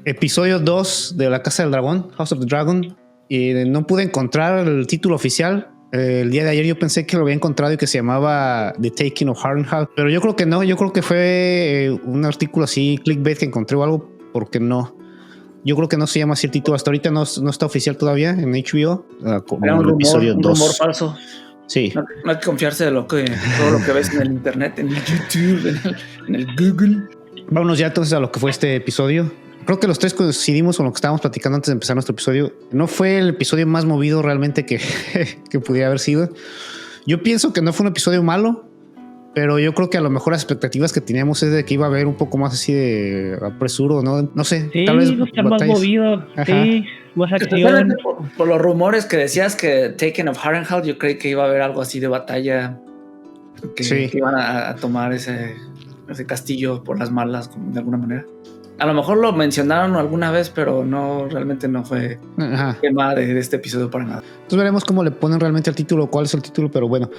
episodio 2 de La Casa del Dragón, House of the Dragon, y no pude encontrar el título oficial. El día de ayer yo pensé que lo había encontrado y que se llamaba The Taking of Harrenhal, pero yo creo que no, yo creo que fue un artículo así, clickbait, que encontré o algo, porque no. Yo creo que no se llama así el título, hasta ahorita no está oficial todavía en HBO. Era un rumor falso. Sí. No hay que confiarse de todo lo que ves en el internet, en el YouTube, en el Google. Vámonos ya entonces a lo que fue este episodio. Creo que los tres coincidimos con lo que estábamos platicando antes de empezar nuestro episodio. No fue el episodio más movido realmente que pudiera haber sido. Yo pienso que no fue un episodio malo, pero yo creo que a lo mejor las expectativas que teníamos es de que iba a haber un poco más así de apresuro, ¿no? No sé. Sí, tal vez iba a estar más movido. Ajá. Sí, más acción. Por los rumores que decías que Taken of Harrenhal, yo creí que iba a haber algo así de batalla, que iban a tomar ese castillo por las malas, de alguna manera. A lo mejor lo mencionaron alguna vez, pero realmente no fue tema de este episodio para nada. Entonces veremos cómo le ponen realmente el título, cuál es el título, pero bueno.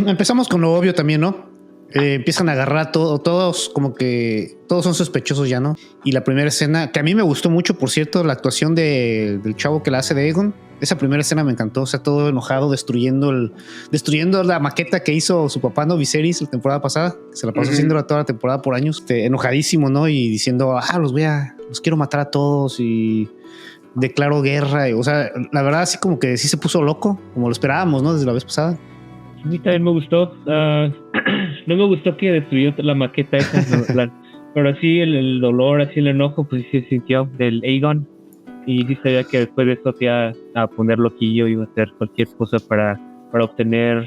Empezamos con lo obvio también, ¿no? Empiezan a agarrar todos como que todos son sospechosos ya, ¿no? Y la primera escena, que a mí me gustó mucho, por cierto, la actuación del chavo que la hace de Aegon. Esa primera escena me encantó, o sea, todo enojado, destruyendo la maqueta que hizo su papá, ¿no? Viserys, la temporada pasada, que se la pasó haciendo toda la temporada por años, enojadísimo, ¿no? Y diciendo, los quiero matar a todos y declaro guerra. O sea, la verdad, así como que sí se puso loco, como lo esperábamos, ¿no? Desde la vez pasada. A mí también me gustó. No me gustó que destruyó la maqueta esa, pero sí el dolor, así el enojo, pues sí se sintió del Aegon. Y sí sabía que después de eso se iba a poner loquillo, iba a hacer cualquier cosa para obtener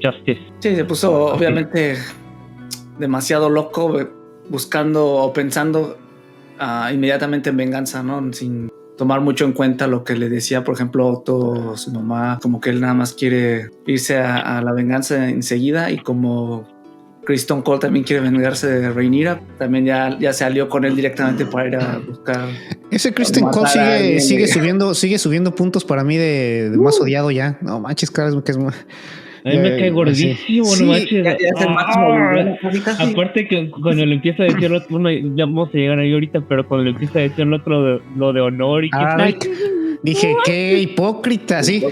justice. Sí, se puso obviamente demasiado loco, buscando o pensando inmediatamente en venganza, ¿no? Sin tomar mucho en cuenta lo que le decía, por ejemplo, Otto, su mamá, como que él nada más quiere irse a la venganza enseguida, y como Criston Cole también quiere vengarse de Rhaenyra, también ya se alió con él directamente para ir a buscar. Ese Criston Cole sigue subiendo puntos para mí de más odiado ya. No manches, cada vez que es más. A mí me cae gordísimo, sí, no manches. Ya es el máximo. Casi. Aparte que cuando le empieza a decir el otro, bueno, ya vamos a llegar ahí ahorita, pero cuando le empieza a decir el otro lo de honor y dije, qué hipócrita, sí.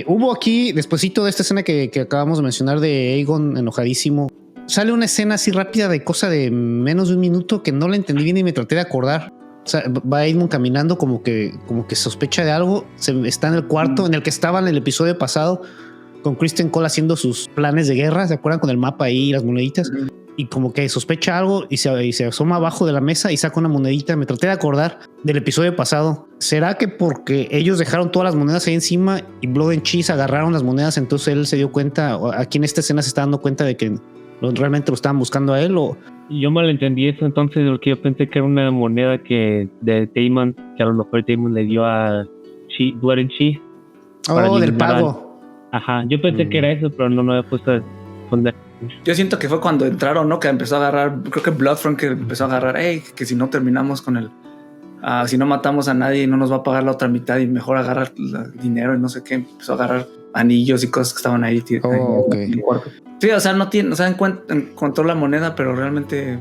Hubo aquí, despuesito de esta escena que acabamos de mencionar de Aegon enojadísimo, sale una escena así rápida de cosa de menos de un minuto que no la entendí bien y me traté de acordar. O sea, va Aegon caminando como que sospecha de algo, está en el cuarto en el que estaba en el episodio pasado, con Criston Cole haciendo sus planes de guerra, ¿se acuerdan? Con el mapa ahí y las moneditas. Y como que sospecha algo y se asoma abajo de la mesa y saca una monedita. Me traté de acordar del episodio pasado. ¿Será que porque ellos dejaron todas las monedas ahí encima y Blood and Cheese agarraron las monedas, entonces él se dio cuenta, o aquí en esta escena se está dando cuenta de que realmente lo estaban buscando a él? O yo malentendí eso entonces, porque yo pensé que era una moneda de Daemon, que a lo mejor Daemon le dio a Blood and Cheese. Del pago. Ajá, yo pensé que era eso, pero no me había puesto a responder. Yo siento que fue cuando entraron, ¿no? Que empezó a agarrar, creo que Bloodfront, que empezó a agarrar, que si no terminamos con si no matamos a nadie, no nos va a pagar la otra mitad y mejor agarrar el dinero y no sé qué. Empezó a agarrar anillos y cosas que estaban ahí. En el cuarto. Sí, o sea, encontró la moneda, pero realmente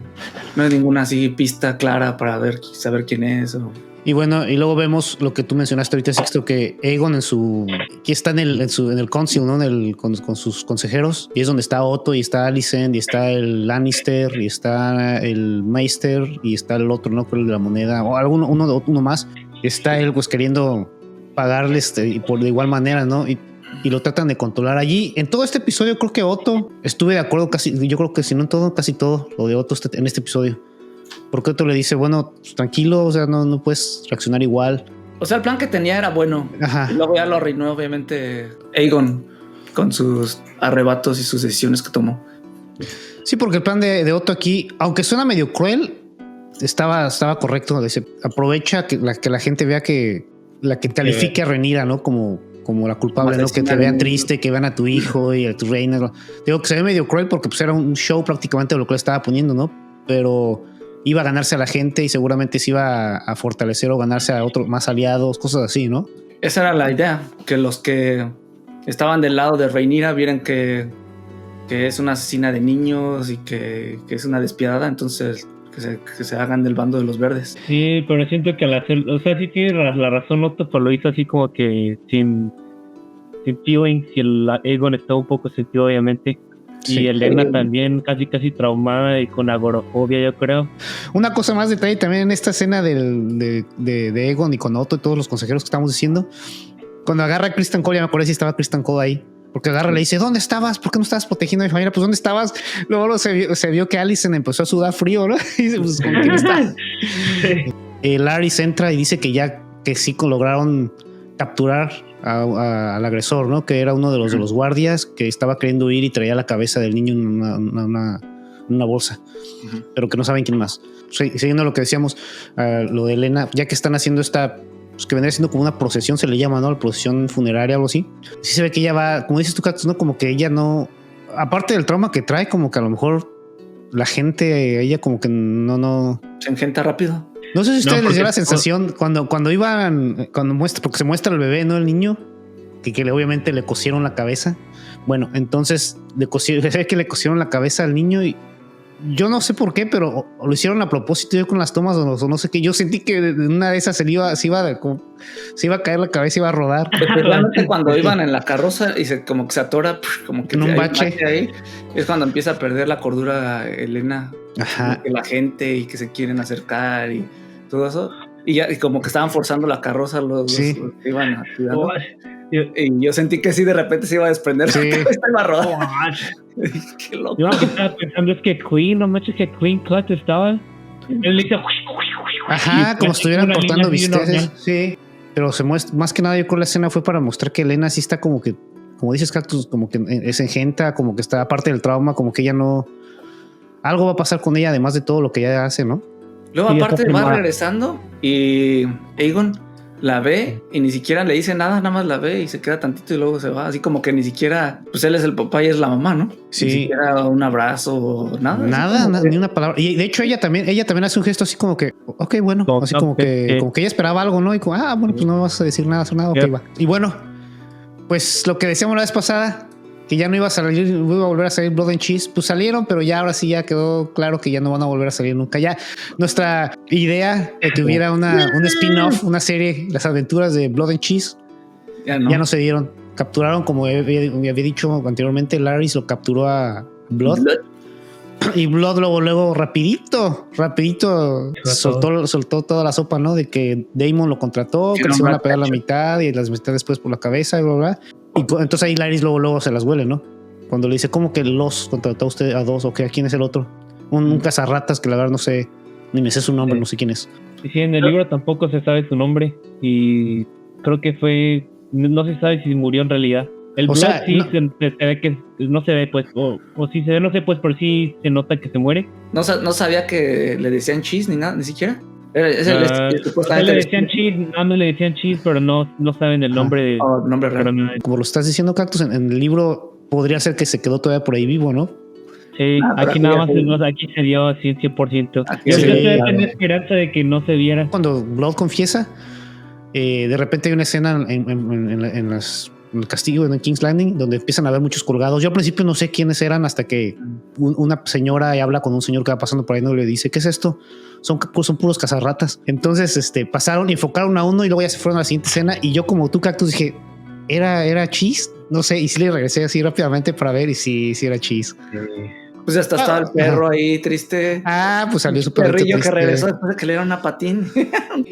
no hay ninguna así pista clara para saber quién es. Y bueno, y luego vemos lo que tú mencionaste ahorita, Sixto, que Aegon aquí está en el council, ¿no? Con sus consejeros, y es donde está Otto y está Alicent y está el Lannister y está el Maester y está el otro, ¿no? Creo, de la moneda, o uno más. Está él pues queriendo pagarles por de igual manera, ¿no? Y lo tratan de controlar allí. En todo este episodio creo que Otto, estuve de acuerdo yo creo que si no en todo, casi todo lo de Otto en este episodio. Porque Otto le dice, bueno, tranquilo, o sea, no puedes reaccionar igual. O sea, el plan que tenía era bueno. Ajá. Y luego ya lo arruinó, obviamente, Aegon, con sus arrebatos y sus decisiones que tomó. Sí, porque el plan de Otto aquí, aunque suena medio cruel, estaba correcto. Dice, aprovecha que la gente vea que califique a Rhaenyra, ¿no? Como la culpable, ¿no? Que te vean triste, que vean a tu hijo y a tu reina. Digo que se ve medio cruel porque pues era un show prácticamente de lo que le estaba poniendo, ¿no? Pero iba a ganarse a la gente y seguramente se iba a fortalecer o ganarse a otros más aliados, cosas así, ¿no? Esa era la idea, que los que estaban del lado de Rhaenyra vieran que es una asesina de niños y que es una despiadada, entonces que se hagan del bando de los verdes. Sí, pero siento que al hacer, o sea, sí tiene la razón Otto, pero lo hizo así como que sin feelings, y el Aegon está un poco sentido, obviamente. Sí. Y Elena también casi traumada y con agorafobia, yo creo. Una cosa más detalle también en esta escena de Aegon y con Otto y todos los consejeros que estamos diciendo. Cuando agarra a Criston Cole, ya me acuerdo si estaba Criston Cole ahí. Porque agarra y le dice, ¿dónde estabas? ¿Por qué no estabas protegiendo a mi familia? Pues, ¿dónde estabas? Luego se vio que Alicent empezó a sudar frío, ¿no? Y dice, pues, ¿con quién está? Larys entra y dice que sí lograron capturar al agresor, ¿no? Que era uno de los guardias que estaba queriendo huir y traía la cabeza del niño en una bolsa, pero que no saben quién más. Siguiendo lo que decíamos, lo de Elena, ya que están haciendo esta, pues, que vendría siendo como una procesión, se le llama, ¿no? La procesión funeraria, algo así. Sí se ve que ella va, como dices tú, Cactus, ¿no? Como que ella no, aparte del trauma que trae, como que a lo mejor la gente, ella como que no se engenta rápido. No sé si ustedes les dio la sensación cuando iban, porque se muestra el bebé, ¿no? El niño, que obviamente le cosieron la cabeza. Bueno, entonces se ve que le cosieron la cabeza al niño y yo no sé por qué, pero lo hicieron a propósito, yo con las tomas o no sé qué. Yo sentí que de una de esas se iba a caer la cabeza, iba a rodar. Especialmente cuando iban en la carroza y como que se atora, como que en un bache ahí, es cuando empieza a perder la cordura Elena. Ajá. Que la gente y que se quieren acercar y todo eso. Y como que estaban forzando la carroza los que iban a cuidarlo. Y yo sentí que sí, de repente se iba a desprender. Sí. Iba a rodar. Qué loco. Yo lo que estaba pensando es que Queen, no manches, que Queen Cut estaba. Él le hizo. Ajá, como si estuvieran cortando bisteces. Sí. Pero más que nada, yo creo que la escena fue para mostrar que Elena sí está como que, como dices, Cactus, como que es engenta, como que está aparte del trauma, como que ella no. Algo va a pasar con ella, además de todo lo que ella hace, ¿no? Luego, aparte, va regresando y Aegon la ve y ni siquiera le dice nada, nada más la ve y se queda tantito y luego se va. Así como que ni siquiera, pues él es el papá y es la mamá, ¿no? Sí. Ni siquiera un abrazo o nada. Nada, ni una palabra. Y de hecho, ella también hace un gesto así como que, ok, bueno, así como que ella esperaba algo, ¿no? Y como, bueno, pues no vas a decir nada, ok, va. Y bueno, pues lo que decíamos la vez pasada, que ya no iba a volver a salir Blood and Cheese, pues salieron, pero ya ahora sí ya quedó claro que ya no van a volver a salir nunca. Ya nuestra idea de que hubiera un spin-off, una serie, las aventuras de Blood and Cheese, ya no se dieron. Capturaron, como había dicho anteriormente, Larys lo capturó a Blood. Y Blood luego rapidito soltó toda la sopa, ¿no? De que Daemon lo contrató, que se iban a pegar la mitad y las mitad después por la cabeza y bla, bla. Y entonces ahí Larys luego se las huele, ¿no? Cuando le dice, ¿cómo que los contrató usted a dos? ¿O qué? ¿A quién es el otro? Un cazarratas que la verdad no sé, ni me sé su nombre, no sé quién es. Sí, en el libro tampoco se sabe su nombre y creo que no se sabe si murió en realidad. El Blood sí no, se ve que no se ve, pues, o si se ve, no sé, pues, por sí se nota que se muere. No sabía que le decían cheese ni nada, ni siquiera. Le decían cheese, no le decían cheese, pero no saben el nombre. Nombre real. Como lo estás diciendo, Cactus, en el libro podría ser que se quedó todavía por ahí vivo, ¿no? Sí, aquí nada más, aquí se dio así 100%. Yo tenía esperanza de que no se viera. Cuando Blood confiesa, de repente hay una escena en el castillo, en King's Landing, donde empiezan a haber muchos colgados. Yo al principio no sé quiénes eran hasta que una señora habla con un señor que va pasando por ahí, no le dice, ¿qué es esto? Son puros cazarratas. Entonces pasaron y enfocaron a uno y luego ya se fueron a la siguiente escena y yo como tú, Cactus, dije, ¿era Cheese? No sé, y sí le regresé así rápidamente para ver y sí era Cheese. Pues hasta estaba el perro ahí triste. Pues salió su perrillo triste. Que regresó después de que le dieron una patín.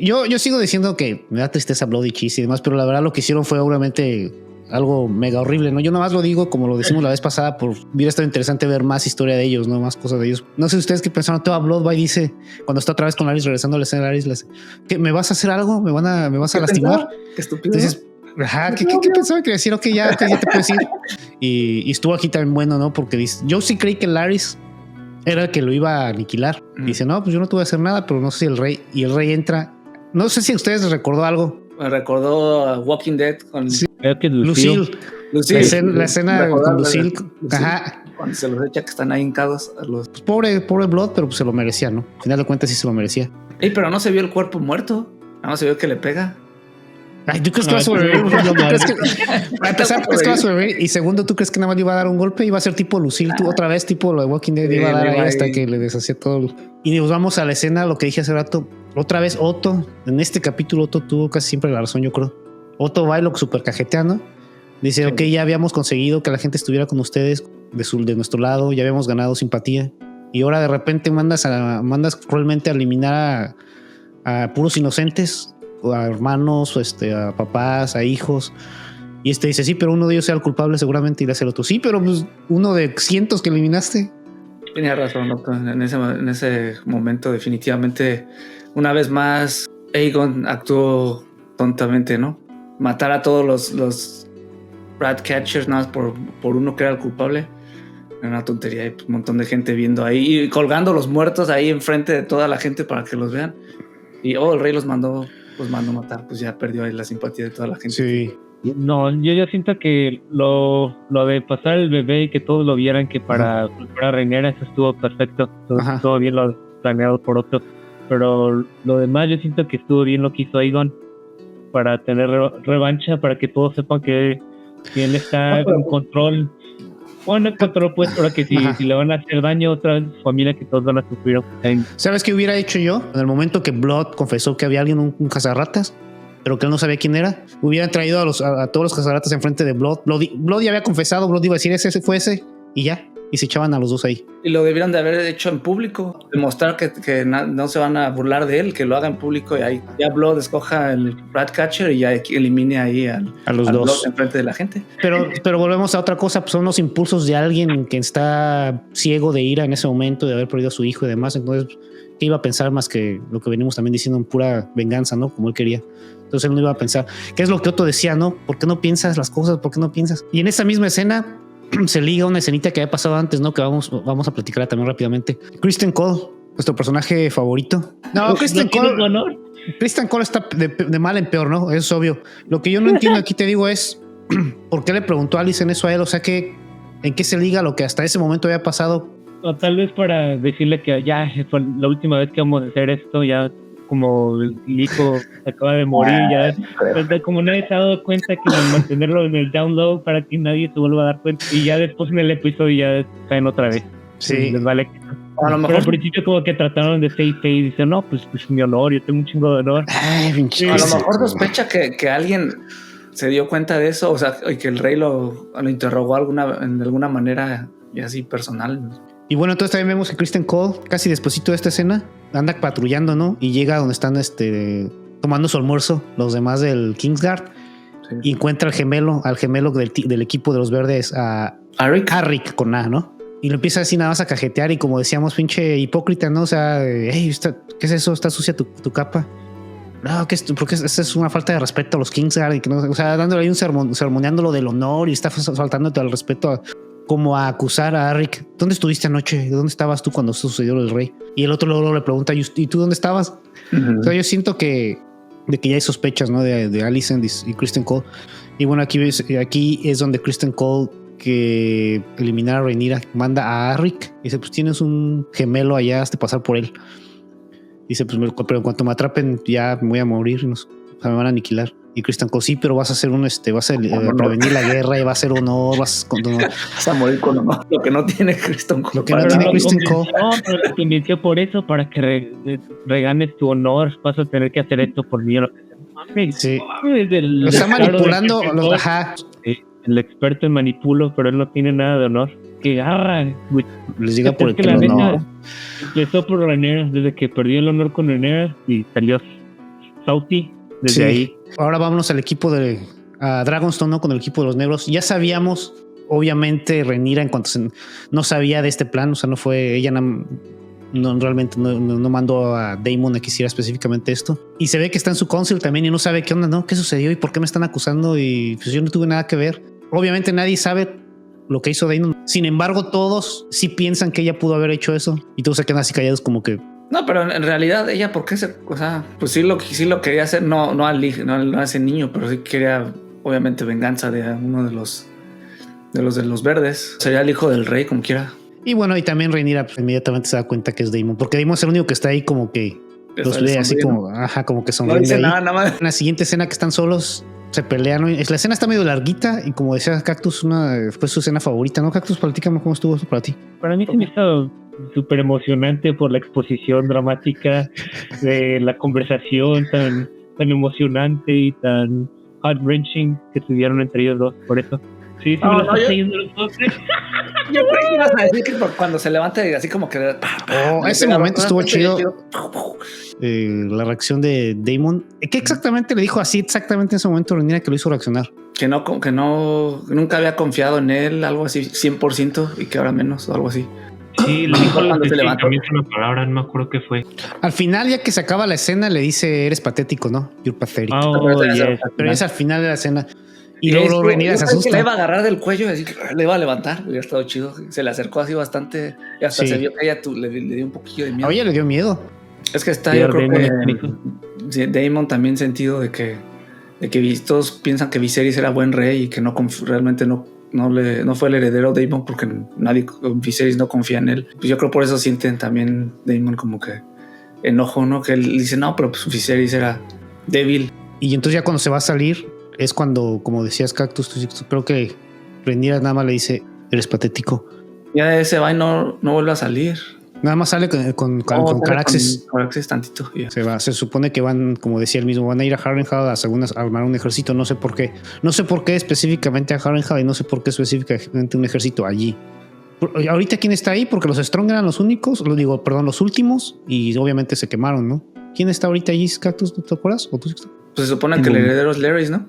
yo sigo diciendo que me da tristeza Bloody Cheese y demás, pero la verdad lo que hicieron fue obviamente algo mega horrible, ¿no? Yo nomás lo digo como lo decimos la vez pasada, hubiera estado interesante ver más historia de ellos, ¿no? Más cosas de ellos. No sé ustedes qué pensaron. Toda Bloodbite dice, cuando está otra vez con Larys regresando a la escena de Larys, ¿qué, ¿me vas a hacer algo? ¿Me vas a lastimar? Qué estúpido. Entonces, ¿qué pensaba que decir? Ok, ya te puedes ir. Y estuvo aquí también bueno, ¿no? Porque dice, yo sí creí que Larys era el que lo iba a aniquilar. Dice, no, pues yo no te voy a hacer nada, pero no sé si el rey entra. No sé si a ustedes les recordó algo. Me recordó Walking Dead con Lucille. La escena con Lucille. Ajá. Cuando se los echa que están ahí hincados. Pues pobre Blood, pero pues se lo merecía, ¿no? Al final de cuentas sí se lo merecía. Pero no se vio el cuerpo muerto. Nada más se vio que le pega. Ay, ¿tú crees que va a sobrevivir? Para empezar, ¿crees que va a sobrevivir? Y segundo, ¿tú crees que nada más le iba a dar un golpe? Iba a ser tipo Lucille, tú otra vez, tipo lo de Walking Dead, iba a dar ahí hasta que le deshacía todo. Y nos vamos a la escena, lo que dije hace rato. Otra vez Otto, en este capítulo Otto tuvo casi siempre la razón, yo creo. Otto va y lo super cajeteando. Dice, ok, ya habíamos conseguido que la gente estuviera con ustedes de nuestro lado, ya habíamos ganado simpatía. Y ahora de repente mandas cruelmente a eliminar a puros inocentes, a hermanos, a papás, a hijos. Y dice, sí, pero uno de ellos sea el culpable seguramente, y le hace el otro. Sí, pero pues uno de cientos que eliminaste. Tenía razón, ¿no? En ese momento definitivamente, una vez más, Aegon actuó tontamente, ¿no? Matar a todos los Ratcatchers nada más por uno que era el culpable. Era una tontería. Hay un montón de gente viendo ahí y colgando los muertos ahí enfrente de toda la gente para que los vean. Y el rey los mandó matar. Pues ya perdió ahí la simpatía de toda la gente. Sí. No, yo siento que lo de pasar el bebé y que todos lo vieran, que para Rhaenyra eso estuvo perfecto. Estuvo bien lo planeado por Otto. Pero lo demás yo siento que estuvo bien lo que hizo Aegon para tener revancha, para que todos sepan que él está en control. Bueno, control pues, para que si le van a hacer daño a otra familia, que todos van a sufrir. ¿Sabes qué hubiera hecho yo? En el momento que Blood confesó que había alguien, un cazarratas, pero que él no sabía quién era, hubieran traído a todos los cazarratas enfrente de Blood. Blood ya había confesado, Blood iba a decir ese fue ese, y ya. Y se echaban a los dos ahí. Y lo debieron de haber hecho en público, demostrar que no se van a burlar de él, que lo haga en público, y ahí ya Blood escoja el Ratcatcher y ya elimine ahí a los dos Blood enfrente de la gente. Pero volvemos a otra cosa, pues son los impulsos de alguien que está ciego de ira en ese momento, de haber perdido a su hijo y demás. Entonces, ¿qué iba a pensar más que lo que venimos también diciendo en pura venganza, ¿no? Como él quería. Entonces él no iba a pensar, ¿qué es lo que Otto decía, no? ¿Por qué no piensas las cosas? ¿Por qué no piensas? Y en esa misma escena se liga una escenita que había pasado antes, ¿no? Que vamos a platicar también rápidamente. Criston Cole, nuestro personaje favorito. No, Criston Cole está de mal en peor, ¿no? Eso es obvio. Lo que yo no entiendo aquí, te digo, es ¿por qué le preguntó a Alicent eso a él? O sea, ¿en qué se liga lo que hasta ese momento había pasado? O tal vez para decirle que ya fue la última vez que vamos a hacer esto, ya como el hijo acaba de morir, ya como nadie se ha dado cuenta, que mantenerlo en el down low para que nadie se vuelva a dar cuenta, y ya después en el episodio ya caen otra vez. Sí. Les vale. A lo mejor pero al principio como que trataron de save face y dicen, no, pues mi honor, yo tengo un chingo de honor. Ay, a lo mejor sospecha que alguien se dio cuenta de eso, o sea, que el rey lo interrogó de alguna manera y así personal. Y bueno, entonces también vemos que Criston Cole, casi despuesito de esta escena, anda patrullando, ¿no? Y llega donde están tomando su almuerzo los demás del Kingsguard. Sí. Y encuentra al gemelo del equipo de los verdes, a Arryk con A, ¿no? Y lo empieza así nada más a cajetear, y como decíamos, pinche hipócrita, ¿no? O sea, hey, ¿qué es eso? ¿Está sucia tu capa? No, porque esa es una falta de respeto a los Kingsguard, y que no, o sea, dándole ahí un sermoneándolo del honor, y está faltándote al respeto como a acusar a Arryk. ¿Dónde estuviste anoche? ¿Dónde estabas tú cuando sucedió lo del rey? Y el otro luego le pregunta, ¿y tú dónde estabas? O sea, yo siento de que ya hay sospechas, ¿no? De Alicent y Criston Cole. Y bueno, aquí es donde Criston Cole, que eliminar a Rhaenyra, manda a Arryk. Dice, pues tienes un gemelo allá, hazte pasar por él. Dice, pues pero en cuanto me atrapen ya me voy a morir, me van a aniquilar. Y Criston Cole, sí, pero vas a hacer vas a prevenir la guerra, y va a ser honor, vas a morir con honor. Lo que no tiene Criston Cole. Lo que no tiene Criston Cole. No, pero te convenció por eso, para que reganes tu honor, vas a tener que hacer esto por mí. Sí. Lo está manipulando. El experto en manipulo, pero él no tiene nada de honor. Que les diga por el que no. Empezó por Rhaenyra, desde que perdió el honor con Rhaenyra y salió Sauti. Desde ahí. Ahora vámonos al equipo de Dragonstone, ¿no? Con el equipo de los negros. Ya sabíamos, obviamente, Rhaenyra, en cuanto no sabía de este plan, o sea, no fue ella, realmente no mandó a Daemon a que hiciera específicamente esto. Y se ve que está en su council también y no sabe qué onda, ¿no? ¿Qué sucedió y por qué me están acusando? Y pues yo no tuve nada que ver. Obviamente nadie sabe lo que hizo Daemon. Sin embargo, todos sí piensan que ella pudo haber hecho eso. Y todos se quedan así callados como que... No, pero en realidad ella, ¿por qué o sea, pues sí lo quería hacer, no a ese niño, pero sí quería, obviamente, venganza de uno de los verdes. Sería el hijo del rey, como quiera. Y bueno, y también Rhaenyra pues, inmediatamente se da cuenta que es Daemon, porque Daemon es el único que está ahí como que los ve así como, como que sonríen. No dice ahí. nada más. En la siguiente escena que están solos, se pelean. ¿No? La escena está medio larguita y como decía Cactus, fue su escena favorita, ¿no? Cactus, platícame cómo estuvo eso para ti. Para mí se me hizo súper emocionante por la exposición dramática de la conversación tan emocionante y tan heart-wrenching que tuvieron entre ellos dos, por eso. Sí, me lo estás leyendo los dos. Yo creí que ibas a decir que cuando se levanta y así como que... ese momento estuvo chido. La reacción de Damon. ¿Qué exactamente le dijo así exactamente en ese momento Rhaenyra que lo hizo reaccionar? Que nunca había confiado en él, algo así, 100%, y que ahora menos, o algo así. Sí, le dijo cuando se levantó. también una palabra, no me acuerdo qué fue. Al final, ya que se acaba la escena, le dice, eres patético, ¿no? You're pathetic. Yes. Pero es al final de la escena. Y luego Rhaenyra se asusta. Le iba a agarrar del cuello, así que le iba a levantar. Hubiera estado chido. Se le acercó así bastante. Y hasta se vio que ella le dio un poquillo de miedo. A ella le dio miedo. Es que está, yo creo que Damon también sentido de que todos piensan que Viserys era buen rey y que realmente no fue el heredero Damon porque Viserys no confía en él. Pues yo creo por eso sienten también Damon como que enojo, ¿no? Que él dice, no, pero pues Viserys era débil. Y entonces ya cuando se va a salir es cuando, como decías Cactus, creo que Rhaenyra nada más le dice, eres patético. Ya se va y no vuelve a salir. Nada más sale con Caraxes. Con Caraxes tantito. Yeah. Se supone que van, como decía él mismo, van a ir a Harrenhal a armar un ejército. No sé por qué. No sé por qué específicamente a Harrenhal y no sé por qué específicamente un ejército allí. Ahorita, ¿quién está ahí? Porque los Strong eran los únicos, los últimos, y obviamente se quemaron, ¿no? ¿Quién está ahorita allí, Cactus? ¿Te acuerdas? ¿O tú? Pues se supone que el heredero es Larrys, ¿no?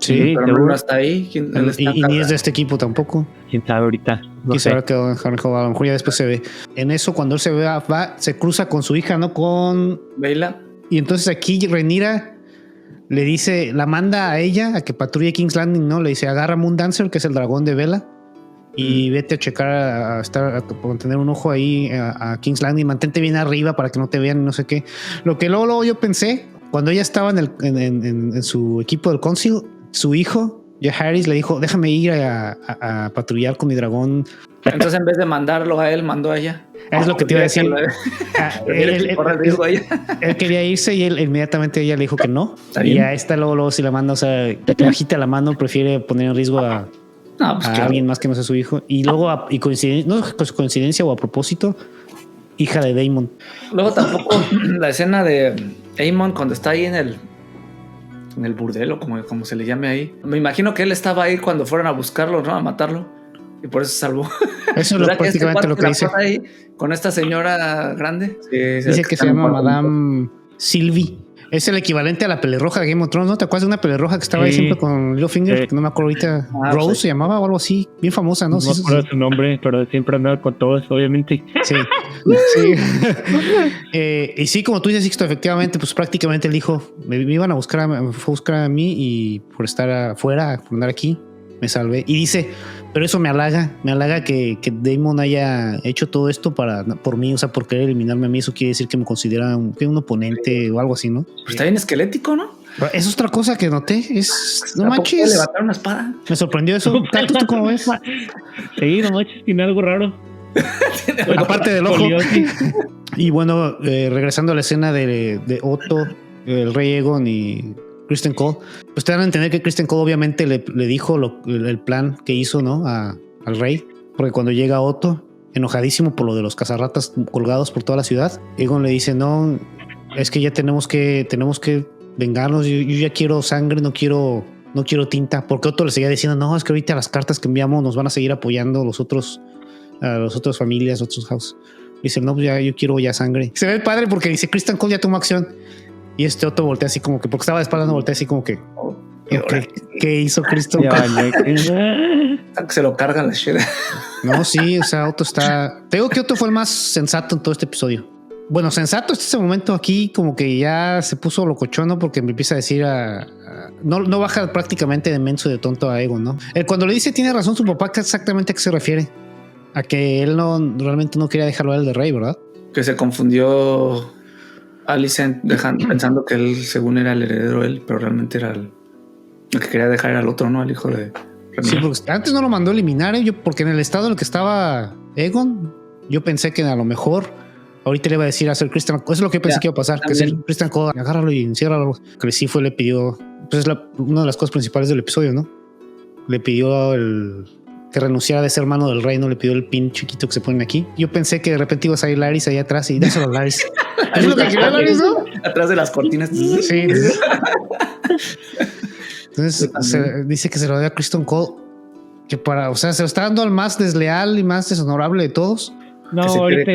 Sí, pero no está ahí. Y ni es de este equipo tampoco. ¿Quién sabe ahorita? No sé. Habrá quedado en Harrenhal. A lo mejor ya después se ve. En eso, cuando él se cruza con su hija, ¿no? Con Baela. Y entonces aquí Rhaenyra le dice, la manda a ella a que patrulle King's Landing, ¿no? Le dice, agarra Moon Dancer, que es el dragón de Bella, y vete a checar, a tener un ojo ahí a King's Landing, mantente bien arriba para que no te vean y no sé qué. Lo que luego yo pensé, cuando ella estaba en su equipo del Council, su hijo, Jaehaerys, le dijo, déjame ir a patrullar con mi dragón. Entonces, en vez de mandarlo a él, mandó a ella. Es lo que te iba a decir. Él quería irse y él inmediatamente ella le dijo que no. Y a esta luego si la manda, o sea, bajita la mano, prefiere poner en riesgo a alguien más que no sea su hijo. Y luego, coincidencia o a propósito, hija de Daemon. Luego tampoco la escena de Aemon cuando está ahí en el burdel o como se le llame ahí. Me imagino que él estaba ahí cuando fueron a buscarlo, ¿no? A matarlo. Y por eso se salvó. Eso es prácticamente lo que dice. Ahí con esta señora grande. Dice que se llama Madame Sylvie. Es el equivalente a la pelirroja de Game of Thrones, ¿no? ¿Te acuerdas de una pelirroja que estaba ahí siempre con Littlefinger? Que no me acuerdo ahorita. Rose se llamaba o algo así. Bien famosa, ¿no? No me acuerdo su nombre, pero siempre andaba con todos, obviamente. Sí. Y sí, como tú dices, Sixto, efectivamente, pues prácticamente él dijo, me iban a buscar, me fue a buscar a mí y por estar afuera, por andar aquí, me salvé. Y dice, pero eso me halaga que Daemon haya hecho todo esto por mí, o sea, por querer eliminarme a mí. Eso quiere decir que me considera un oponente o algo así, ¿no? Pero está bien esquelético, ¿no? Pero es otra cosa que noté, no manches. Levantar una espada. Me sorprendió eso. ¿Cactus, tú cómo ves? Sí, no manches, tiene algo raro. Aparte del ojo. Y bueno, regresando a la escena de Otto, el rey Aegon y Criston Cole, pues te dan a entender que Criston Cole obviamente le dijo el plan que hizo, ¿no? Al rey, porque cuando llega Otto, enojadísimo por lo de los cazarratas colgados por toda la ciudad, Aegon le dice, no, es que ya tenemos que vengarnos, yo ya quiero sangre, no quiero tinta, porque Otto le seguía diciendo, no, es que ahorita las cartas que enviamos nos van a seguir apoyando las otras familias, otros houses. Dice, no, pues ya yo quiero ya sangre. Se ve padre porque dice, Criston Cole ya tomó acción. Y Otto voltea así como que, porque estaba de espaldas, no voltea así como que, ¿qué hizo Criston Cole? Se lo cargan la shit. No, sí, o sea, Otto está... Te digo que Otto fue el más sensato en todo este episodio. Bueno, sensato hasta ese momento aquí, como que ya se puso locochono porque me empieza a decir no baja prácticamente de menso de tonto a Aegon, ¿no? Cuando le dice tiene razón su papá, exactamente a qué se refiere. A que él realmente no quería dejarlo a él de rey, ¿verdad? Que se confundió Alicent pensando que él según era el heredero él, pero realmente era el que quería dejar era el otro, ¿no? El hijo de Rhaenyra. Sí, porque antes no lo mandó a eliminar, porque en el estado en el que estaba Aegon, yo pensé que a lo mejor ahorita le iba a decir a hacer Christian Cole. Eso es lo que pensé que iba a pasar, que hacer Christian Cole, agárralo y enciérralo. Que sí fue, le pidió, pues es una de las cosas principales del episodio, ¿no? Le pidió que renunciara de ser mano del reino, le pidió el pin chiquito que se ponen aquí. Yo pensé que de repente iba a salir Laris allá atrás y dáselo a Laris. ¿Es lo que quería Laris, no? Atrás de las cortinas. Sí. Entonces dice que se lo dio a Christian Cole, que o sea, se lo está dando al más desleal y más deshonorable de todos. No, ahorita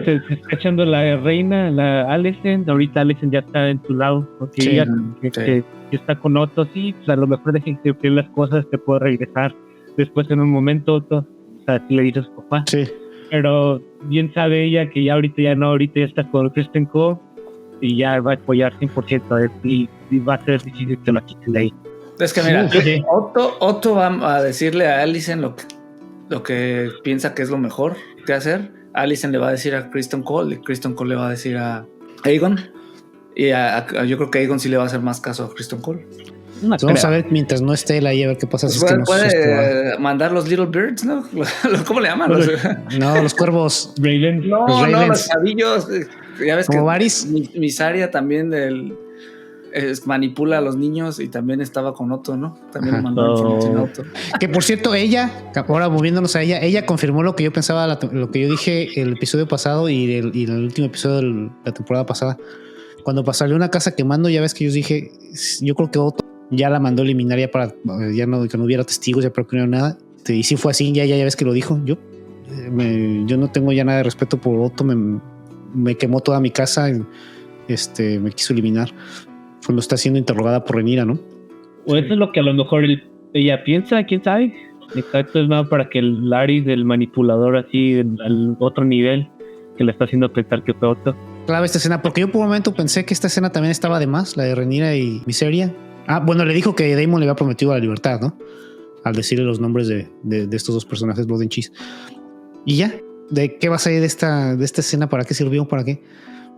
se está echando la reina, la Alicent. Ahorita Alicent ya está en tu lado, porque Sí, ella que está con Otto, sí, pues a lo mejor dejen que las cosas te puede regresar después en un momento, Otto. O sea, si le dices a su papá. Sí. Pero bien sabe ella que ya ahorita ya está con Christian Cole y ya va a apoyar 100% a él y va a ser difícil que lo quiten de ahí. Es que mira, Sí. Otto va a decirle a Alicent lo que piensa que es lo mejor que hacer. Alicent le va a decir a Christian Cole y Christian Cole le va a decir a Aegon. Y yo creo que Aegon sí le va a hacer más caso a Christian Cole. Vamos a ver mientras no esté él ahí, a ver qué pasa. Pues Si es que puede mandar los Little Birds, ¿no? ¿Cómo le llaman? No, los cuervos. Raven. Los cabillos. Ya ves como que Varys. Misaria también manipula a los niños y también estaba con Otto, ¿no? También le mandó información a Otto. Que por cierto, ella, ahora moviéndonos a ella confirmó lo que yo pensaba, lo que yo dije el episodio pasado y el último episodio de la temporada pasada. Cuando salió una casa quemando, ya ves que yo dije, yo creo que Otto ya la mandó a eliminar ya para que no hubiera testigos, ya para que no hubiera nada. Y sí fue así, ya ves que lo dijo. Yo no tengo ya nada de respeto por Otto, me quemó toda mi casa, me quiso eliminar cuando está siendo interrogada por Rhaenyra, ¿no? O eso es lo que a lo mejor ella piensa, quién sabe. Exacto, es más para que el Laris, el manipulador así al otro nivel, que le está haciendo pensar que fue Otto. Clave esta escena, porque yo por un momento pensé que esta escena también estaba de más, la de Rhaenyra y Miseria. Bueno, le dijo que Daemon le había prometido la libertad, ¿no? Al decirle los nombres de estos dos personajes, Blood and Cheese. Y ya, ¿de qué va a salir de esta escena? ¿Para qué sirvió? ¿Para qué?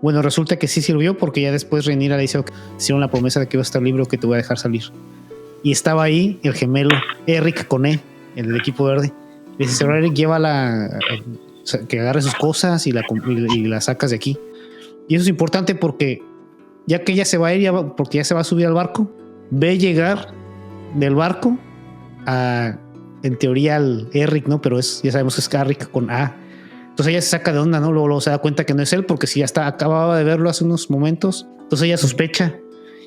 Bueno, resulta que sí sirvió porque ya después Rhaenyra le dice que hicieron la promesa de que iba a estar libre o que te voy a dejar salir. Y estaba ahí el gemelo Eric con el del equipo verde. Le dice, Eric, llévala, que agarre sus cosas y la sacas de aquí. Y eso es importante porque ya que ella se va a ir, porque ya se va a subir al barco, ve llegar del barco en teoría al Eric, ¿no? Pero ya sabemos que es Eric con A. Entonces ella se saca de onda, ¿no? Luego se da cuenta que no es él porque si ya acababa de verlo hace unos momentos. Entonces ella sospecha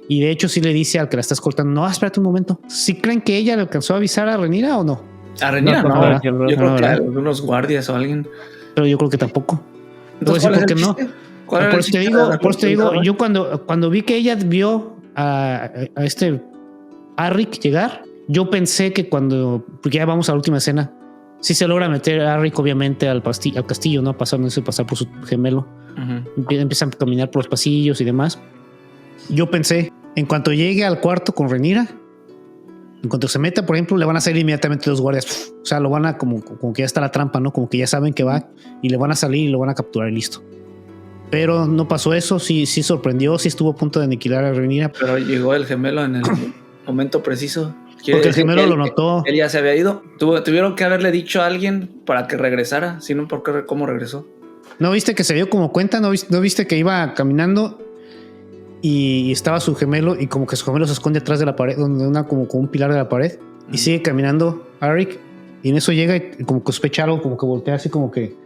y de hecho sí le dice al que la está escoltando, no, espérate un momento. ¿Sí creen que ella le alcanzó a avisar a Rhaenyra o no? A Rhaenyra no. Yo creo que a algunos guardias o alguien. Pero yo creo que tampoco. Entonces, ¿por qué no? Por eso te digo, yo cuando vi que ella vio a Rick llegar, yo pensé que porque ya vamos a la última escena, sí se logra meter a Rick obviamente al castillo, ¿no? Pasar por su gemelo. Uh-huh. Empiezan a caminar por los pasillos y demás. Yo pensé, en cuanto llegue al cuarto con Rhaenyra, en cuanto se meta, por ejemplo, le van a salir inmediatamente los guardias. O sea, lo van a como que ya está la trampa, ¿no? Como que ya saben que va y le van a salir y lo van a capturar y listo. Pero no pasó eso, sí sorprendió, sí estuvo a punto de aniquilar a Rhaenyra. Pero llegó el gemelo en el momento preciso. Porque el gemelo lo notó. Él ya se había ido. Tuvieron que haberle dicho a alguien para que regresara, si no, ¿cómo regresó? ¿No viste que se dio como cuenta? ¿No viste que iba caminando y estaba su gemelo y como que su gemelo se esconde atrás de la pared, donde como un pilar de la pared, y sigue caminando Eric y en eso llega y como que sospecha algo, como que voltea así como que...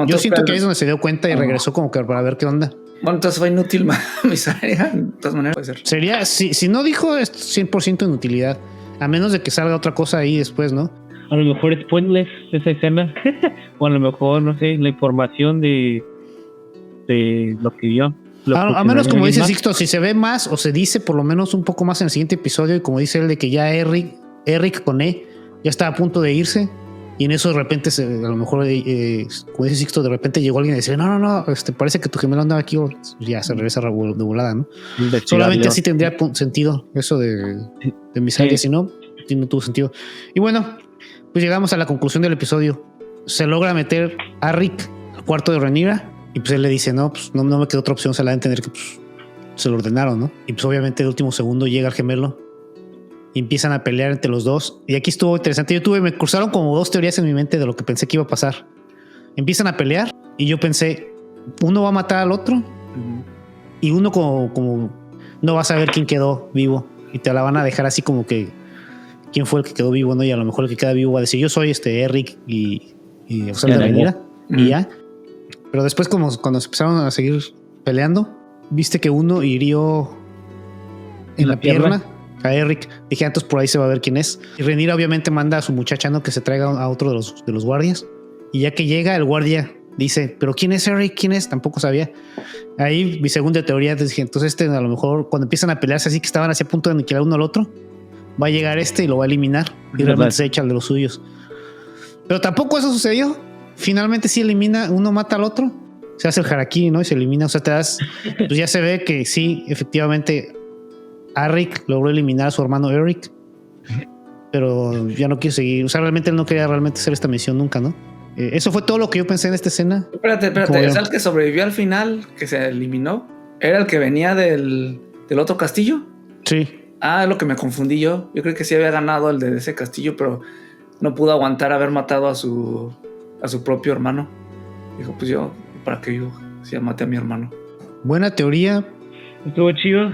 Yo siento que ahí es donde se dio cuenta y regresó como que para ver qué onda. Bueno, entonces fue inútil Misaria, de todas maneras puede ser. Sería, si no dijo, es 100% inutilidad, a menos de que salga otra cosa ahí después, ¿no? A lo mejor es pointless esa escena. O a lo mejor, no sé, la información de lo que vio. A menos, como dice Sixto, si se ve más o se dice por lo menos un poco más en el siguiente episodio, y como dice él, de que ya Eric con ya está a punto de irse, y en eso de repente, a lo mejor, como dice Sixto, de repente llegó alguien y dice, no, parece que tu gemelo andaba aquí, o ya se regresa de volada, ¿no? Solamente así tendría sentido eso de Misaria, si no tuvo sentido. Y bueno, pues llegamos a la conclusión del episodio. Se logra meter a Rick al cuarto de Rhaenyra y pues él le dice, no me quedó otra opción, se la da a entender que pues, se lo ordenaron, ¿no? Y pues obviamente de último segundo llega el gemelo y empiezan a pelear entre los dos. Y aquí estuvo interesante. Me cruzaron como dos teorías en mi mente de lo que pensé que iba a pasar. Empiezan a pelear y yo pensé, uno va a matar al otro y uno como no va a saber quién quedó vivo y te la van a dejar así como que quién fue el que quedó vivo, ¿no? Y a lo mejor el que queda vivo va a decir yo soy Eric y José de Avenida y ya. Pero después como cuando se empezaron a seguir peleando, viste que uno hirió en la pierna a Eric. Dije, entonces por ahí se va a ver quién es. Y Rhaenyra obviamente manda a su muchacha, ¿no? Que se traiga a otro de los guardias. Y ya que llega, el guardia dice, ¿pero quién es Eric? ¿Quién es? Tampoco sabía. Ahí mi segunda teoría, dije, entonces a lo mejor cuando empiezan a pelearse así que estaban así a punto de aniquilar uno al otro, va a llegar y lo va a eliminar. Y realmente se echa al de los suyos. Pero tampoco eso sucedió. Finalmente sí elimina, uno mata al otro. Se hace el harakiri, ¿no? Y se elimina. O sea, pues ya se ve que sí, efectivamente, Arik logró eliminar a su hermano Eric. Pero ya no quiso seguir. O sea, realmente él no quería realmente hacer esta misión nunca, ¿no? Eso fue todo lo que yo pensé en esta escena. Espérate. ¿Es el que sobrevivió al final, que se eliminó? ¿Era el que venía del otro castillo? Sí. Es lo que me confundí yo. Yo creo que sí había ganado el de ese castillo, pero no pudo aguantar haber matado a su propio hermano. Dijo, pues yo, ¿para qué yo? Si maté a mi hermano. Buena teoría. Estuvo chido.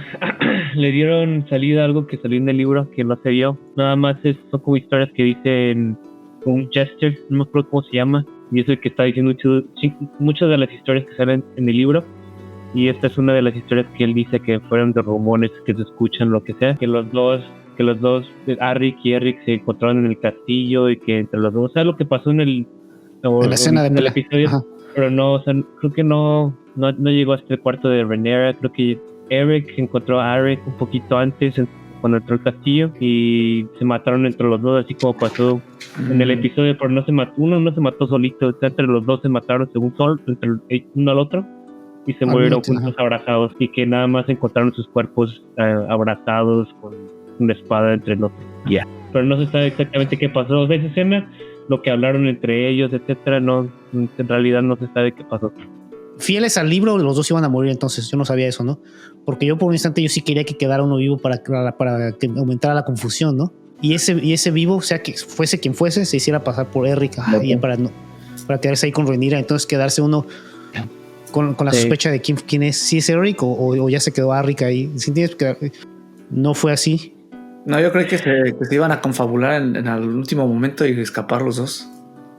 Le dieron salida a algo que salió en el libro que no se vio. Nada más son como historias que dicen un Jester, no me acuerdo cómo se llama, y es el que está diciendo muchas de las historias que salen en el libro. Y esta es una de las historias que él dice que fueron de rumores que se escuchan, lo que sea, que los dos, Arik y Eric, se encontraron en el castillo y que entre los dos, o sea, lo que pasó en la escena del episodio. Ajá. Pero no, o sea, creo que no llegó hasta el cuarto de Rhaenyra. Creo que Eric encontró a Arik un poquito antes cuando entró al castillo y se mataron entre los dos, así como pasó en el episodio, pero uno no se mató solito, o sea, entre los dos se mataron según entre uno al otro y se murieron juntos abrazados, y que nada más encontraron sus cuerpos abrazados con una espada entre los dos. Pero no se sabe exactamente qué pasó de esa escena, lo que hablaron entre ellos, etcétera. No, en realidad no se sabe qué pasó. Fieles al libro, los dos iban a morir, entonces yo no sabía eso, ¿no? Porque yo por un instante yo sí quería que quedara uno vivo para que aumentara la confusión, ¿no? Y ese vivo, o sea, que fuese quien fuese, se hiciera pasar por Eric, para quedarse ahí con Rhaenyra, entonces quedarse uno con la sospecha de quién es, si es Eric o ya se quedó Arik ahí. ¿Sí entiendes? Porque no fue así. No, yo creo que se iban a confabular en el último momento y escapar los dos,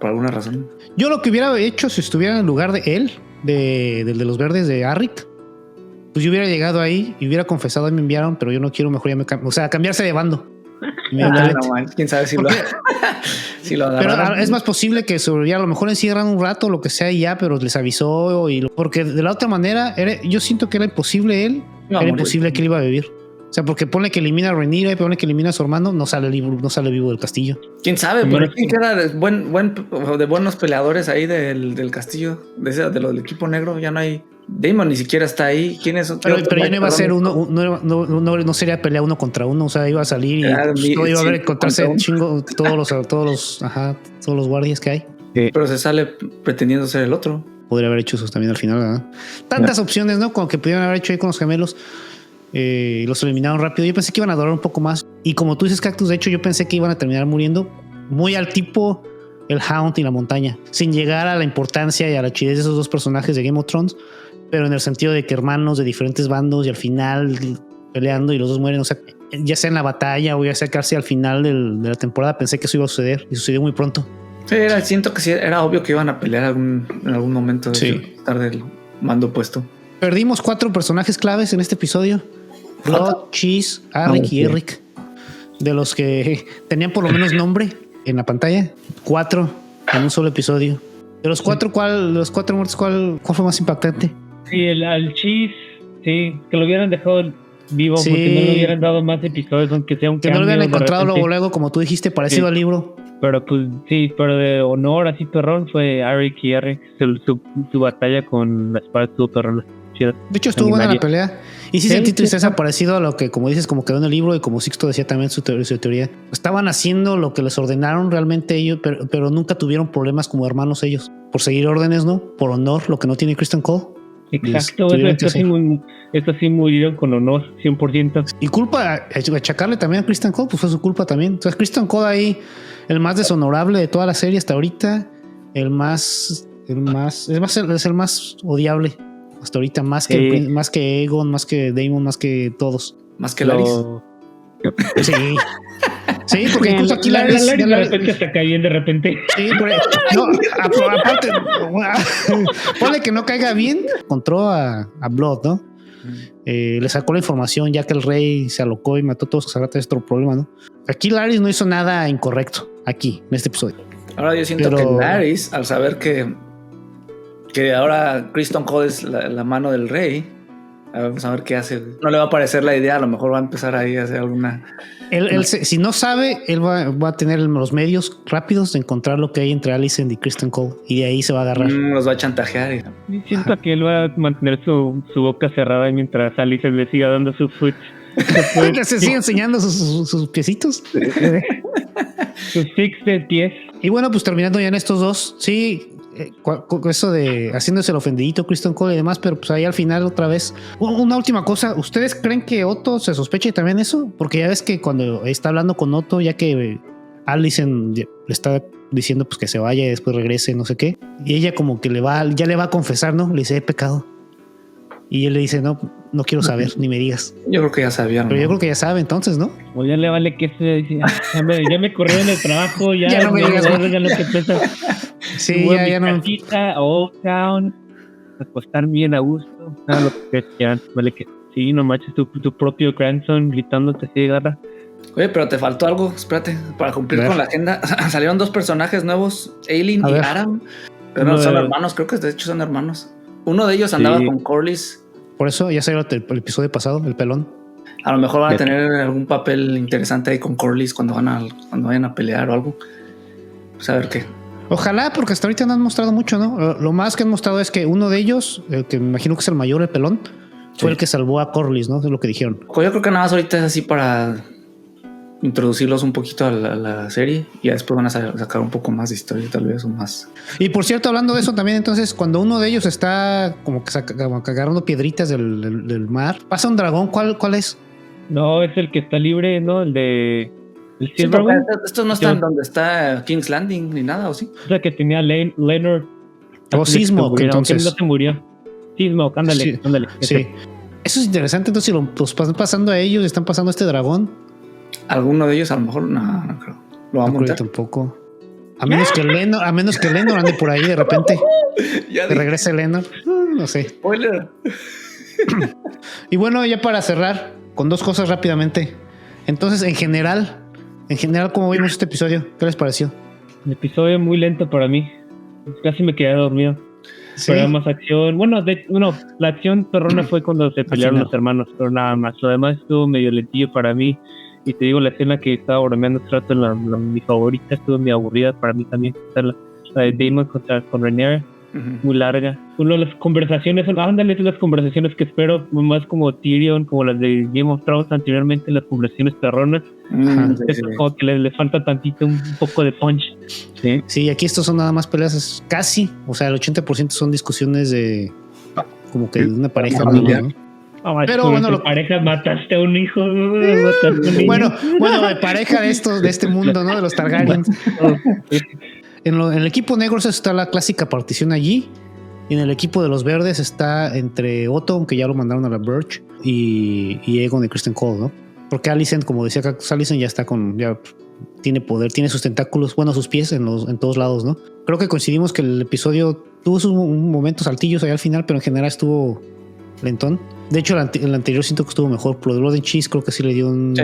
por alguna razón. Yo lo que hubiera hecho si estuviera en lugar de él, del de los verdes de Arik, pues yo hubiera llegado ahí y hubiera confesado y me enviaron, pero yo no quiero, mejor ya o sea, cambiarse de bando. No, quién sabe si lo agarraron. Pero es más posible que sobreviviera, a lo mejor encierran un rato, lo que sea, y ya, pero les avisó. Porque de la otra manera, yo siento que era imposible imposible que él iba a vivir. O sea, porque pone que elimina a Rhaenyra y pone que elimina a su hermano, no sale vivo del castillo. ¿Quién sabe? Pero ¿quién queda de buenos peleadores ahí del castillo? Del equipo negro, ya no hay. Daemon ni siquiera está ahí. ¿Quiénes son? Pero ya no iba a ser no sería pelea uno contra uno. O sea, iba a salir y todo iba a haber encontrarse chingo todos los guardias que hay. Pero se sale pretendiendo ser el otro. Podría haber hecho eso también al final, ¿verdad? Tantas opciones, ¿no? Como que pudieran haber hecho ahí con los gemelos. Los eliminaron rápido. Yo pensé que iban a durar un poco más. Y como tú dices, Cactus, de hecho yo pensé que iban a terminar muriendo muy al tipo el Hound y la montaña, sin llegar a la importancia y a la chidez de esos dos personajes de Game of Thrones, pero en el sentido de que hermanos de diferentes bandos y al final peleando y los dos mueren. O sea, ya sea en la batalla o ya sea casi al final de la temporada, pensé que eso iba a suceder y sucedió muy pronto. Sí, siento que sí, era obvio que iban a pelear en algún momento de estar del mando puesto. Perdimos 4 personajes claves en este episodio: Blood, Cheese, Arik y Eric. De los que tenían por lo menos nombre en la pantalla, 4 en un solo episodio. De los 4, los 4 muertos, ¿cuál fue más impactante? Sí, al Cheese, sí, que lo hubieran dejado vivo, porque no le hubieran dado más episodios, aunque sea un cambio. Que no lo hubieran encontrado luego, como tú dijiste, parecido al libro. Pero pues sí, pero de honor así perrón fue Arik y Eric. Su batalla con la espada estuvo perrón. De hecho estuvo buena la pelea. Y sí sentí tristeza parecido a lo que, como dices, como quedó en el libro y como Sixto decía también su teoría. Estaban haciendo lo que les ordenaron realmente ellos, pero nunca tuvieron problemas como hermanos ellos. Por seguir órdenes, ¿no? Por honor, lo que no tiene Criston Cole. Exacto, esto sí murieron con honor, 100%. Y culpa, achacarle también a Criston Cole, pues fue su culpa también. Entonces Criston Cole ahí, el más deshonorable de toda la serie hasta ahorita, el más es el más odiable hasta ahorita, más que Aegon, más que Daemon, más que todos. Más que Larys. Sí. Sí, porque incluso aquí Larys de repente se cae bien de repente. Sí, no, aparte, ponle que no caiga bien, encontró a Blood, ¿no? Le sacó la información ya que el rey se alocó y mató a todos los sacerdotes, es otro problema, ¿no? Aquí Larys no hizo nada incorrecto, aquí, en este episodio. Ahora yo siento que Larys, al saber que ahora Criston Cole es la mano del rey, vamos a ver qué hace. No le va a parecer la idea, a lo mejor va a empezar ahí a hacer alguna... Si no sabe, él va a tener los medios rápidos de encontrar lo que hay entre Alicent y Criston Cole, y de ahí se va a agarrar. Los va a chantajear. Y siento que él va a mantener su boca cerrada mientras Alicent le siga dando su foot. Se sigue enseñando sus piecitos. Sus six de pies. Y bueno, pues terminando ya en estos dos, sí, eso de haciéndose el ofendidito Criston Cole y demás, pero pues ahí al final otra vez. Una última cosa, ¿ustedes creen que Otto se sospeche también eso? Porque ya ves que cuando está hablando con Otto, ya que Alicent le está diciendo pues que se vaya y después regrese, no sé qué, y ella como que ya le va a confesar, ¿no? Le dice, he pecado. Y él le dice, no quiero saber, ni me digas. Yo creo que ya sabía, ¿no? Pero yo creo que ya sabe entonces, ¿no? O ya le vale que se dice, ya me corrieron el trabajo, ya no me digas ya lo que pesa. Sí, ya no. Casita, Old Town, acostar bien a gusto, nada lo que quieran, vale que sí, no manches tu propio grandson gritándote así de garra. Oye, pero te faltó algo, espérate, para cumplir con la agenda. Salieron 2 personajes nuevos, Aelin y Aram, pero no son hermanos, creo que de hecho son hermanos. Uno de ellos andaba con Corlys. Por eso ya salió el episodio pasado, el pelón. A lo mejor van a tener algún papel interesante ahí con Corlys cuando vayan a pelear o algo. Pues a ver qué. Ojalá, porque hasta ahorita no han mostrado mucho, ¿no? Lo más que han mostrado es que uno de ellos, el que me imagino que es el mayor, el pelón, fue el que salvó a Corlys, ¿no? Es lo que dijeron. Yo creo que nada más ahorita es así para introducirlos un poquito a la serie y ya después van a sacar un poco más de historia tal vez o más. Y por cierto, hablando de eso también, entonces cuando uno de ellos está como que agarrando piedritas del mar, pasa un dragón. ¿Cuál es? No, es el que está libre, ¿no? El de el Silver. Sí, estos no están donde está King's Landing ni nada, ¿o sí? O sea, que tenía Leonard o Smoke, entonces no se murió. Smoke, ándale. Sí. Eso es interesante. Entonces si los están pasando a ellos, están pasando a este dragón. Alguno de ellos a lo mejor no creo. Lo va a montar tampoco. A menos que Lenor ande por ahí de repente. Que regrese Lenor. No sé. Spoiler. Y bueno, ya para cerrar con 2 cosas rápidamente. Entonces, en general, ¿cómo vimos este episodio? ¿Qué les pareció? El episodio muy lento para mí. Casi me quedé dormido. ¿Sí? Pero más acción. Bueno, la acción perrona fue cuando se pelearon los hermanos, pero nada más. Lo demás estuvo medio lentillo para mí. Y te digo, la escena que estaba bromeando este rato, mi favorita, estuvo muy aburrida para mí también. La de Daemon con Rhaenyra, muy larga. Una de las conversaciones, las conversaciones que espero, más como Tyrion, como las de Game of Thrones anteriormente, las conversaciones perronas. Como que les falta tantito, un poco de punch. Sí, aquí estos son nada más peleas, casi, o sea, el 80% son discusiones de como que de una pareja, ¿no? Pero bueno, pareja mataste a un hijo. Bueno, de pareja de este mundo, ¿no? De los Targaryen. En el equipo negro está la clásica partición allí. Y en el equipo de los verdes está entre Otto, aunque ya lo mandaron a la Birch, y Aegon y Criston Cole, ¿no? Porque Alicent, como decía Cactus, Alicent ya tiene poder, tiene sus tentáculos, sus pies en todos lados, ¿no? Creo que coincidimos que el episodio tuvo sus momentos altillos ahí al final, pero en general estuvo lentón. De hecho, el anterior siento que estuvo mejor. Pero Blood and Cheese creo que sí le dio un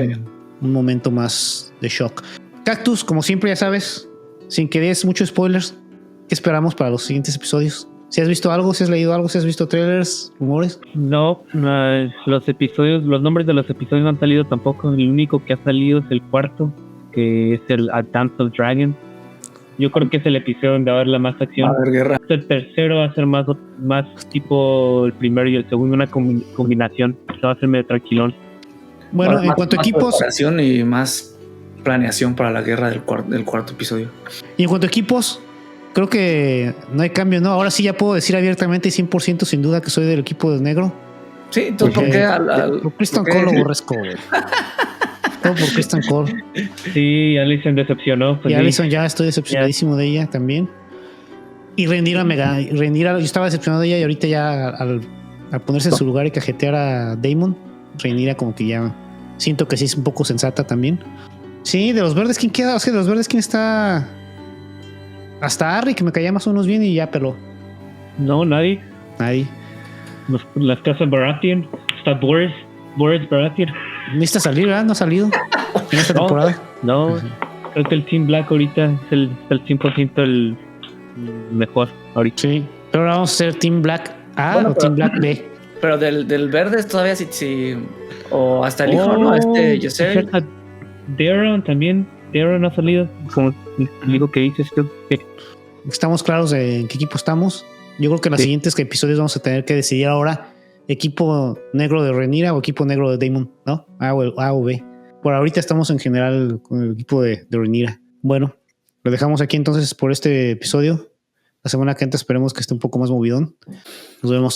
momento más de shock. Cactus, como siempre, ya sabes, sin que des muchos spoilers, ¿qué esperamos para los siguientes episodios? ¿Si has visto algo? ¿Si has leído algo? ¿Si has visto trailers? ¿Rumores? No, los nombres de los episodios no han salido tampoco. El único que ha salido es el 4, que es el A Dance of Dragons. Yo creo que es el episodio donde va a haber la más acción. Va a haber guerra. El tercero va a ser más tipo el primero y el segundo, una combinación. Va a ser medio tranquilón. Bueno, en cuanto a equipos, y más planeación para la guerra del cuarto episodio. Y en cuanto a equipos, creo que no hay cambio, ¿no? Ahora sí ya puedo decir abiertamente y 100% sin duda que soy del equipo de negro. Sí, entonces ¿por qué? Por Criston Cole lo aborrezco, güey. Todo por Criston Cole. Sí, Alicent decepcionó. Pues y Alicent ya estoy decepcionadísimo de ella también. Y Rhaenyra, yo estaba decepcionado de ella y ahorita ya al ponerse en su lugar y cajetear a Daemon, Rhaenyra como que ya siento que sí es un poco sensata también. Sí, de los verdes, ¿quién queda? O sea, de los verdes, ¿quién está? Hasta Harry, que me caía más o menos bien y ya peló. No, nadie. Las casas Baratheon. Está Boris Baratheon. Necesita salir, ¿verdad? No ha salido en esta temporada. No, creo que el Team Black ahorita es el 100% el mejor ahorita. Sí, pero ahora vamos a hacer Team Black A Bueno, o Team Black B. Pero del verde todavía sí. O hasta el hijo, ¿no? José. Daron también. Daron ha salido. Como digo que dices tú. Estamos claros de en qué equipo estamos. Yo creo que en los siguientes episodios vamos a tener que decidir ahora equipo negro de Rhaenyra o equipo negro de Daemon, ¿no? A o B. Por ahorita estamos en general con el equipo de Rhaenyra. Bueno, lo dejamos aquí entonces por este episodio. La semana que entra esperemos que esté un poco más movidón. Nos vemos.